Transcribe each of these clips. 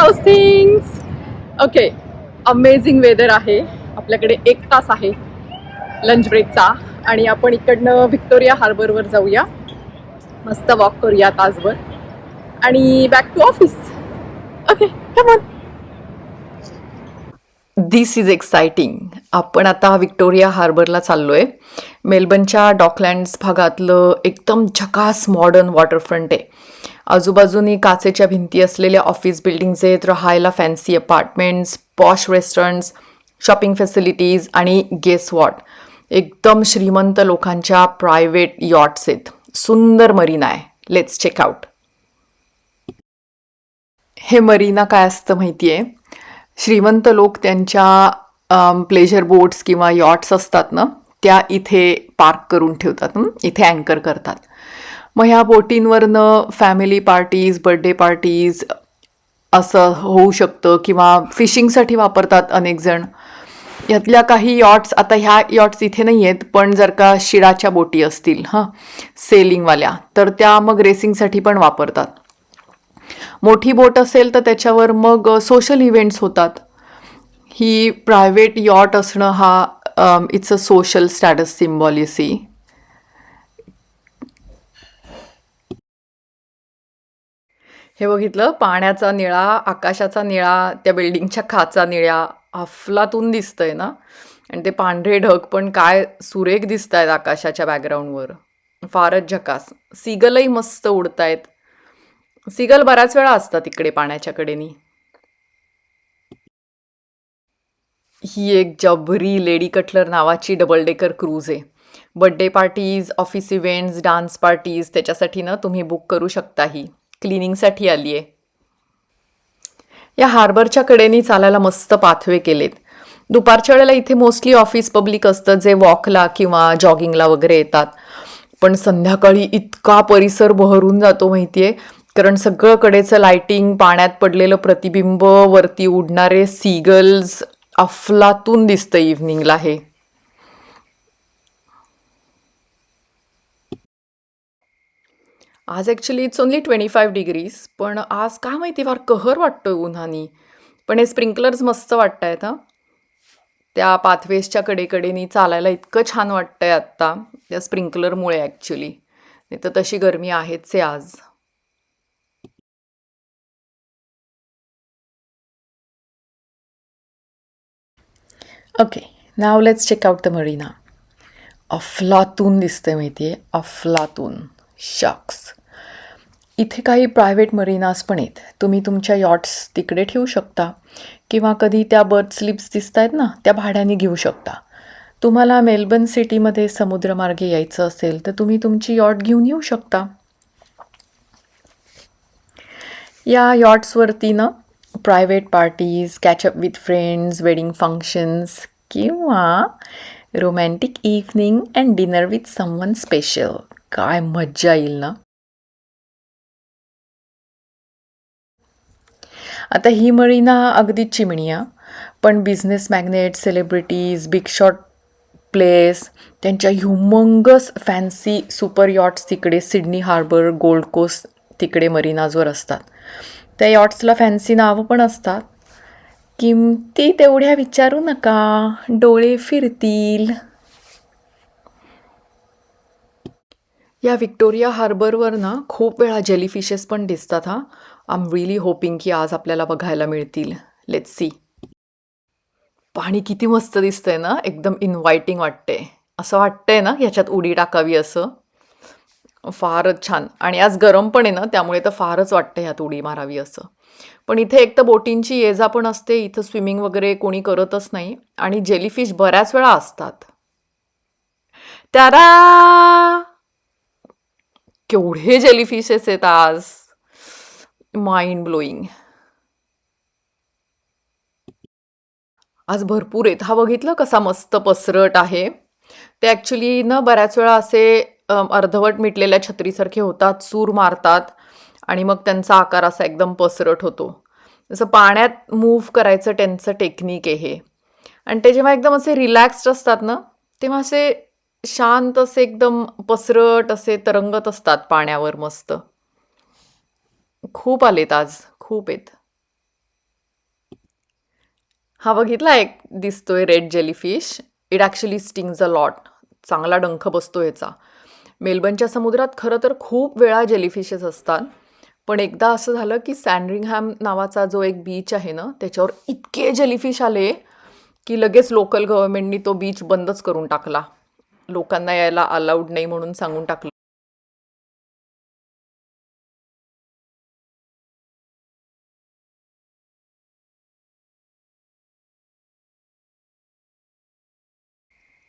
House things. Okay, amazing weather आहे. आपल्याकडे 1 तास आहे लंच ब्रेकचा आणि आपण इकडनं व्हिक्टोरिया हार्बरवर जाऊया. मस्त वॉक करूया तासभर आणि back to office. Okay, come on. This is exciting. आपण आता व्हिक्टोरिया हार्बरला चाललोय. मेलबर्नच्या डॉकलँड्स भागातलं एकदम झकास मॉडर्न वॉटरफ्रंट आहे. आजूबाजूनी काचेच्या भिंती असलेल्या ऑफिस बिल्डिंग्स आहेत, राहायला fancy apartments, posh restaurants, shopping facilities आणि गेस वॉट, एकदम श्रीमंत लोकांच्या प्रायव्हेट यॉट्स आहेत. सुंदर मरीना आहे. Let's check out. हे मरीना काय असतं माहिती आहे? श्रीमंत लोक त्यांच्या प्लेजर बोट्स किंवा यॉट्स असतात ना, त्या इथे पार्क करून ठेवतात. इथे अँकर करतात. मग ह्या बोटींवरनं फॅमिली पार्टीज, बर्थडे पार्टीज असं होऊ शकतं किंवा फिशिंगसाठी वापरतात अनेक जण. यातल्या काही यॉट्स, आता ह्या यॉट्स इथे नाही आहेत, पण जर का शिडाच्या बोटी असतील सेलिंगवाल्या, तर त्या मग रेसिंगसाठी पण वापरतात. मोठी बोट असेल तर त्याच्यावर मग सोशल इव्हेंट्स होतात. ही प्रायव्हेट यॉट असणं हा it's a social status symbol. You see, हे बघितलं? पाण्याचा निळा, आकाशाचा निळा, त्या बिल्डिंगच्या खाचा निळ्या, अफलातून दिसतंय ना. आणि ते पांढरे ढग पण काय सुरेख दिसत आहेत आकाशाच्या बॅकग्राऊंडवर. फारच झकास. सीगलही मस्त उडतायत. सीगल बऱ्याच वेळा असतात इकडे पाण्याच्या कडेनी. ही एक जबरी लेडी कटलर नावाची डबल डेकर क्रूज आहे. Birthday parties, office events, dance parties, त्याच्यासाठी ना तुम्ही बुक करू शकता. ही क्लिनिंगसाठी आली आहे. या हार्बरच्या कडेनी चालायला मस्त पाथवे केलेत. दुपारच्या वेळेला इथे मोस्टली ऑफिस पब्लिक असतं, जे वॉकला किंवा जॉगिंगला वगैरे येतात. पण संध्याकाळी इतका परिसर बहरून जातो माहितीये, कारण सगळीकडेचं लाइटिंग, पाण्यात पडलेलं प्रतिबिंब, वरती उडणारे सीगल्स, अफलातून दिसतं इव्हनिंगला हे. आज ॲक्च्युली इट्स ओन्ली 25 डिग्रीज, पण आज काय माहिती फार कहर वाटतोय उन्हानी. पण हे स्प्रिंकलर्स मस्त वाटत आहेत. त्या पाथवेसच्या कडेकडेनी चालायला इतकं छान वाटतंय आत्ता, त्या स्प्रिंकलरमुळे ॲक्च्युली. नाही तर तशी गरमी आहेच आहे आज. Okay, now let's check out the marina. अफलातून दिसतंय माहिती आहे, अफलातून. शक्स. इथे काही प्रायव्हेट मरीनास पण आहेत. तुम्ही तुमच्या यॉट्स तिकडे ठेवू शकता किंवा कधी त्या बर्थ स्लिप्स दिसत आहेत ना, त्या भाड्याने घेऊ शकता. तुम्हाला मेलबर्न सिटीमध्ये समुद्रमार्गे यायचं असेल तर तुम्ही तुमची यॉट घेऊन येऊ शकता. या यॉट्सवरती ना private parties, catch up with friends, wedding functions किंवा romantic evening and dinner with someone special. काय मज्जा येईल ना. आता ही मरीना अगदी चिमणीया, पण business magnet, celebrities, big shot place, त्यांच्या ह्युमंगस फॅन्सी सुपर यॉट्स तिकडे सिडनी हार्बर, गोल्ड कोस्ट तिकडे मरीनाजवर असतात. त्या यॉट्सला फॅन्सी नावं पण असतात. किमती तेवढ्या विचारू नका, डोळे फिरतील. या व्हिक्टोरिया हार्बरवर ना खूप वेळा जेलीफिशेस पण दिसतात. आय एम रिअली होपिंग की आज आपल्याला बघायला मिळतील. Let's see. पाणी किती मस्त दिसतंय ना, एकदम इन्व्हायटिंग वाटते. असं वाटतंय ना ह्याच्यात उडी टाकावी असं. फारच छान. आणि आज गरम पण आहे ना, त्यामुळे तर फारच वाटतं ह्यात उडी मारावी असं. पण इथे एक तर बोटींची ये जा पण असते, इथं स्विमिंग वगैरे कोणी करतच नाही. आणि जेलीफिश बऱ्याच वेळा असतात. त्यारा, केवढे जेलीफिशेस आहेत आज. Mind blowing. आज भरपूर आहेत. हा बघितलं कसा मस्त पसरट आहे. ते ॲक्च्युली ना बऱ्याच वेळा असे अर्धवट मिटलेल्या छत्रीसारखे होतात, सूर मारतात आणि मग त्यांचा आकार असा एकदम पसरट होतो. जसं पाण्यात मूव्ह करायचं त्यांचं टेक्निक आहे हे. आणि ते जेव्हा एकदम असे रिलॅक्स्ड असतात ना, तेव्हा असे शांत असे एकदम पसरट असे तरंगत असतात पाण्यावर मस्त. खूप आलेत आज, खूप आहेत. हा बघितला एक दिसतोय red jellyfish. It actually stings a lot. चांगला डंख बसतो याचा. मेलबर्नच्या समुद्रात खरं तर खूप वेळा जेलीफिशेस असतात. पण एकदा असं झालं की सँडरिंगहॅम नावाचा जो एक बीच आहे ना, त्याच्यावर इतके जेलीफिश आले की लगेच लोकल गव्हर्नमेंटनी तो बीच बंदच करून टाकला. लोकांना यायला अलाउड नाही म्हणून सांगून टाकलं.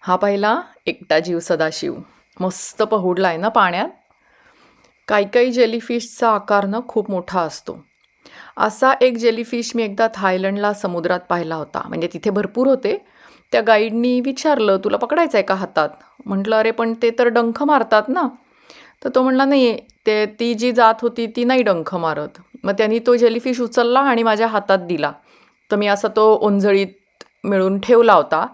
हा पाहिला एकटा जीव सदाशिव. मस्त पहुडलाय ना पाण्यात. काही काही जेलीफिशचा आकार ना खूप मोठा असतो. असा एक जेलीफिश मी एकदा थायलंडला समुद्रात पाहिला होता. म्हणजे तिथे भरपूर होते. त्या गाईडनी विचारलं, तुला पकडायचं आहे का हातात? म्हटलं, अरे पण ते तर डंख मारतात ना. तर तो म्हणला, नाही, ती जी जात होती ती नाही डंख मारत. मग त्यांनी तो जेलीफिश उचलला आणि माझ्या हातात दिला. तर मी असा तो ओंजळीत मिळून ठेवला होता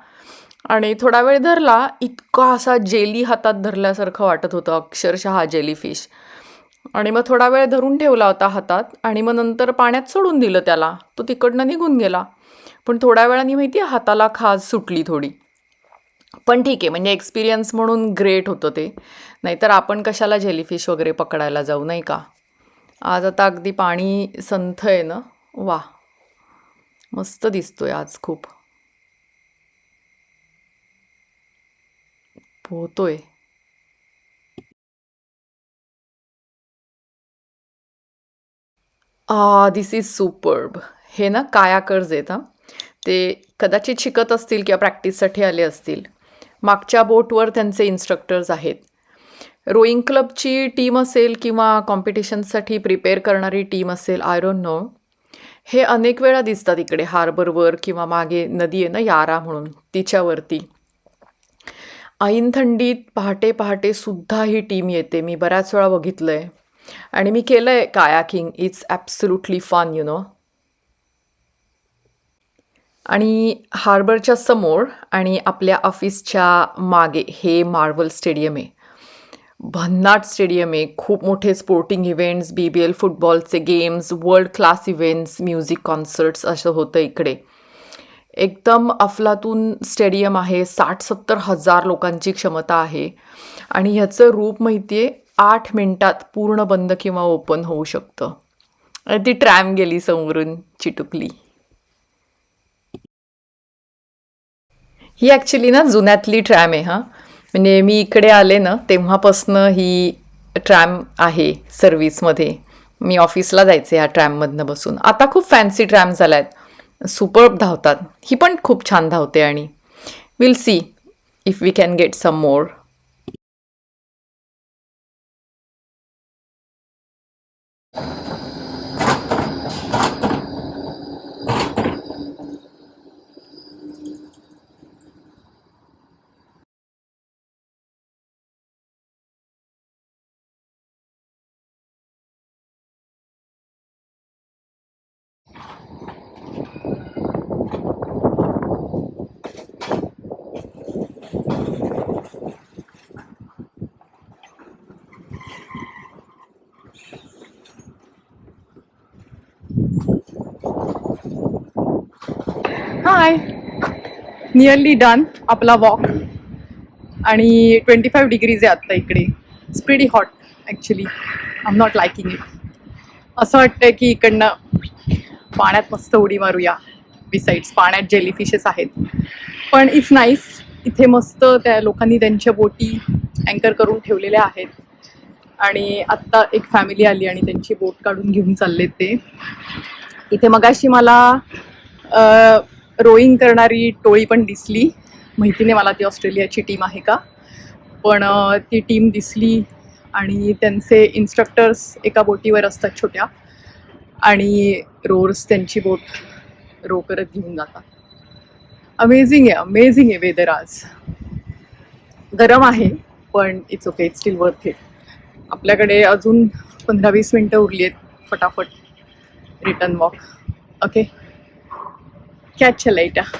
आणि थोडा वेळ धरला. इतका असा जेली हातात धरल्यासारखं वाटत होतं, अक्षरशः हा जेलीफिश. आणि मग थोडा वेळ धरून ठेवला होता हातात आणि मग नंतर पाण्यात सोडून दिलं त्याला. तो तिकडनं निघून गेला. पण थोड्या वेळाने माहिती आहे हाताला खाज सुटली थोडी. पण ठीक आहे, म्हणजे एक्सपिरियन्स म्हणून ग्रेट होतं ते. नाहीतर आपण कशाला जेलीफिश वगैरे पकडायला जाऊ, नाही का. आज आता अगदी पाणी संथ आहे ना. वा, मस्त दिसतोय आज खूप. पोहतोय. दिस इज सुपर्ब. हे ना कायाकर्स आहेत हां. ते कदाचित शिकत असतील किंवा प्रॅक्टिससाठी आले असतील. मागच्या बोटवर त्यांचे इन्स्ट्रक्टर्स आहेत. रोईंग क्लबची टीम असेल किंवा कॉम्पिटिशनसाठी प्रिपेअर करणारी टीम असेल, आय डोंट नो. हे अनेक वेळा दिसतात इकडे हार्बरवर किंवा मागे नदी आहे ना यारा म्हणून, तिच्यावरती. ऐन थंडीत पहाटे पहाटे सुद्धा ही टीम येते. मी बऱ्याच वेळा बघितलं आहे आणि मी केलं आहे kayaking. It's absolutely fun, you know. आणि हार्बरच्या समोर आणि आपल्या ऑफिसच्या मागे हे मार्वल स्टेडियम आहे. भन्नाट स्टेडियम आहे. खूप मोठे स्पोर्टिंग इव्हेंट्स, BBL फुटबॉलचे games, world class events, music concerts असं होतं इकडे. एकदम अफलातून स्टेडियम आहे. 60-70 हजार लोकांची क्षमता आहे. आणि ह्याचं रूप माहिती आहे, 8 मिनिटात पूर्ण बंद किंवा ओपन होऊ शकतं. आणि ती ट्रॅम गेली समोरून चिटुकली. ही ॲक्च्युली ना जुन्यातली ट्रॅम आहे हां. म्हणजे मी इकडे आले ना तेव्हापासनं ही ट्रॅम आहे सर्व्हिसमध्ये. मी ऑफिसला जायचे ह्या ट्रॅममधनं बसून. आता खूप फॅन्सी ट्रॅम झाल्या आहेत. सुपर्ब धावतात. ही पण खूप छान धावते आणि will see if we can get some more. Hi, nearly done आपला वॉक. आणि 25 डिग्रीज आहे आत्ता इकडे. It's pretty hot actually. I am not liking it. असं वाटतंय की इकडनं पाण्यात मस्त उडी मारूया. बिसाइड्स पाण्यात जेलीफिशेस आहेत. पण इट्स नाईस. इथे मस्त त्या लोकांनी त्यांच्या बोटी अँकर करून ठेवलेल्या आहेत. आणि आत्ता एक फॅमिली आली आणि त्यांची बोट काढून घेऊन चाललेत ते. इथे मगाशी मला रोईंग करणारी टोळी पण दिसली. माहिती नाही मला ती ऑस्ट्रेलियाची टीम आहे का, पण ती टीम दिसली. आणि त्यांचे इन्स्ट्रक्टर्स एका बोटीवर असतात छोट्या, आणि रोर्स त्यांची बोट रो करत घेऊन जातात. अमेझिंग आहे, अमेझिंग आहे वेदर आज. गरम आहे पण it's okay, it's steel worth it. आपल्याकडे अजून 15-20 मिनटं उरली आहेत फटाफट return walk. Okay, catch you later.